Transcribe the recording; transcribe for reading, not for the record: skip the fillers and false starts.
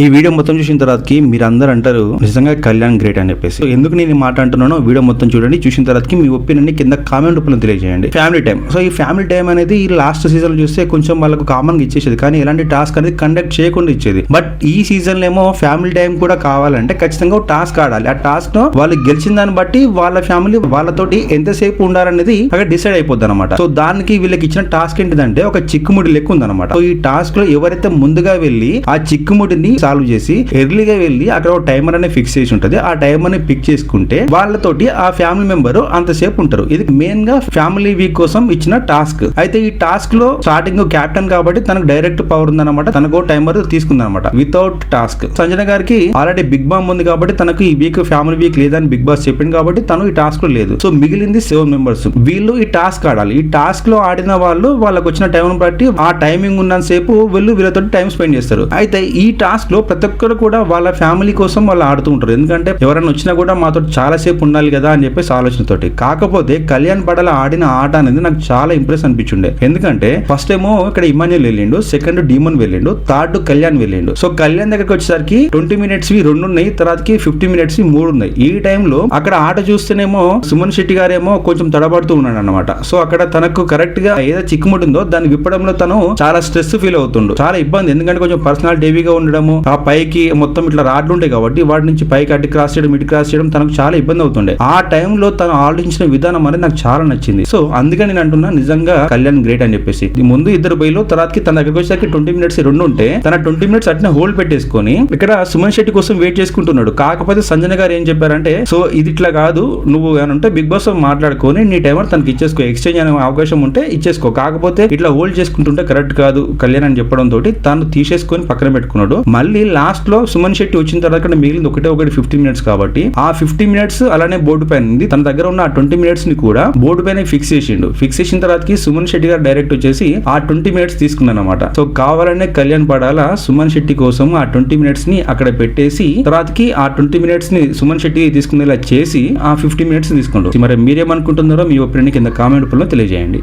ఈ వీడియో మొత్తం చూసిన తర్వాతకి మీరు అందరూ అంటారు నిజంగా కళ్యాణ్ గ్రేట్ అని చెప్పేసి. ఎందుకు నేను ఈ మాట అంటున్నానో వీడియో మొత్తం చూడండి, చూసిన తర్వాతకి మీ ఒపీనియన్ కింద కామెంట్ రూపంలో తెలియజేయండి. Family time. సో ఈ ఫ్యామిలీ టైం అనేది ఈ లాస్ట్ సీజన్ చూస్తే కొంచెం వాళ్ళకు కామన్ గా ఇచ్చేసేది, కానీ ఎలాంటి టాస్క్ అనేది కండక్ట్ చేయకుండా ఇచ్చేది. బట్ ఈ సీజన్ ఏమో ఫ్యామిలీ టైం కూడా కావాలంటే ఖచ్చితంగా టాస్క్ ఆడాలి. ఆ టాస్క్ లో వాళ్ళు గెలిచిన దాన్ని బట్టి వాళ్ళ ఫ్యామిలీ వాళ్ళతోటి ఎంతసేపు ఉండాలనేది అక్కడ డిసైడ్ అయిపోద్ది అనమాట. సో దానికి వీళ్ళకి ఇచ్చిన టాస్క్ ఏంటిదంటే ఒక చిక్కుముడి లెక్క ఉందన్నమాట. సో ఈ టాస్క్ లో ఎవరైతే ముందుగా వెళ్ళి ఆ చిక్కుముడిని సాల్వ్ చేసి ఎర్లీగా వెళ్ళి అక్కడ ఒక టైమర్ అనేది ఫిక్స్ చేసి ఉంటది, ఆ టైమర్ ని పిక్ చేసుకుంటే వాళ్ళతోటి ఆ ఫ్యామిలీ మెంబర్ అంతసేపు ఉంటారు. ఇది మెయిన్ గా ఫ్యామిలీ వీక్ కోసం ఇచ్చిన టాస్క్. అయితే ఈ టాస్క్ లో స్టార్టింగ్ క్యాప్టెన్ కాబట్టి తనకు డైరెక్ట్ పవర్ ఉందన్నమాట. తనకు టైమర్ తీసుకుందన్నమాట వితౌట్ టాస్క్. సంజన గారికి ఆల్రెడీ బిగ్ బామ్ ఉంది కాబట్టి తనకు ఈ వీక్ ఫ్యామిలీ వీక్ లేదని బిగ్ బాస్ చెప్పింది కాబట్టి తను ఈ టాస్క్ లో లేదు. సో మిగిలింది 7 మెంబర్స్. వీళ్ళు ఈ టాస్క్ ఆడాలి. ఈ టాస్క్ లో ఆడిన వాళ్ళు వాళ్ళకి వచ్చిన టైం బట్టి ఆ టైమింగ్ ఉన్నంత సేపు వీళ్ళతో టైం స్పెండ్ చేస్తారు. అయితే ఈ టాస్క్ లో ప్రతి ఒక్కరు కూడా వాళ్ళ ఫ్యామిలీ కోసం వాళ్ళు ఆడుతూ ఉంటారు. ఎందుకంటే ఎవరైనా వచ్చినా కూడా మాతో చాలా సేపు ఉండాలి కదా అని చెప్పేసి ఆలోచనతోటి. కాకపోతే కళ్యాణ్ పడాల ఆడిన ఆట అనేది నాకు చాలా ఇంప్రెస్ అనిపించుండే. ఎందుకంటే ఫస్ట్ ఏమో ఇక్కడ ఇమాన్యుల్ వెళ్ళిండు, సెకండ్ డీమన్ వెళ్ళిండు, థర్డ్ కళ్యాణ్ వెళ్ళిండు. సో కళ్యాణ్ దగ్గరికి వచ్చేసరికి 20 మినిట్స్ 2 ఉన్నాయి, తర్వాతకి 50 మినిట్స్ 3 ఉన్నాయి. ఈ టైంలో అక్కడ ఆట చూస్తేనేమో సుమన్ శెట్టి గారేమో కొంచెం తడబడుతూ ఉన్నాడు అనమాట. సో అక్కడ తనకు కరెక్ట్ గా ఏదో చిక్కుముట్టిందో దాన్ని విప్పడంలో తను చాలా స్ట్రెస్ ఫీల్ అవుతుండు, చాలా ఇబ్బంది. ఎందుకంటే కొంచెం పర్సనల్ హెవీగా ఉండడము, ఆ పైకి మొత్తం ఇట్లా రాడ్లు ఉంటాయి కాబట్టి వాటి నుంచి పైకి అటు క్రాస్ చేయడం ఇటు క్రాస్ చేయడం తనకు చాలా ఇబ్బంది అవుతుండే. ఆ టైంలో తను ఆలోచించిన విధానం అనేది నాకు చాలా నచ్చింది. సో అందుకని నేను అంటున్నా నిజంగా కళ్యాణ్ గ్రేట్ అని చెప్పేసి. ముందు ఇద్దరు బయలు తర్వాతకి తన దగ్గరికి వచ్చేసరికి 20 మినిట్స్ 2 ఉంటే తన 20 మినిట్స్ అట్నే హోల్డ్ పెట్టేసుకొని ఇక్కడ సుమన్ శెట్టి కోసం వెయిట్ చేసుకుంటున్నాడు. కాకపోతే సంజన గారు ఏం చెప్పారంటే, సో ఇది ఇట్లా కాదు, నువ్వు ఏమంటే బిగ్ బాస్ మాట్లాడుకొని నీ టైమర్ తనకి ఇచ్చేసుకో, ఎక్స్చేంజ్ అనే అవకాశం ఉంటే ఇచ్చేసుకో, కాకపోతే ఇట్లా హోల్డ్ చేసుకుంటుంటే కరెక్ట్ కాదు కళ్యాణ్ అని చెప్పడం తోటి తను తీసేసుకొని పక్కన పెట్టుకున్నాడు. మళ్ళీ లాస్ట్ లో సుమన్ శెట్టి వచ్చిన తర్వాత మిగిలింది ఒకటి 15 మినిట్స్ కాబట్టి ఆ 50 మినిట్స్ అలానే బోర్డు పైన ఉంది. తన దగ్గర ఉన్న ఆ 20 మినిట్స్ ని కూడా బోర్డు పైన ఫిక్స్ చేసిండు. ఫిక్స్ చేసిన తర్వాతకి సుమన్ శెట్టి గారు డైరెక్ట్ వచ్చేసి ఆ 20 మినిట్స్ తీసుకున్నాను అనమాట. సో కావాలనే కళ్యాణ్ పడాల సుమన్ శెట్టి కోసం ఆ 20 మినిట్స్ ని అక్కడ పెట్టేసి తర్వాతకి ఆ 20 మినిట్స్ ని సుమన్ శెట్టి తీసుకునేలా చేసి ఆ 50 మినిట్స్ తీసుకుంటారు. మరి మీరేమనుకుంటున్నారో మీ ఒపీనియన్ కింద కామెంట్ రూపంలో తెలియజేయండి.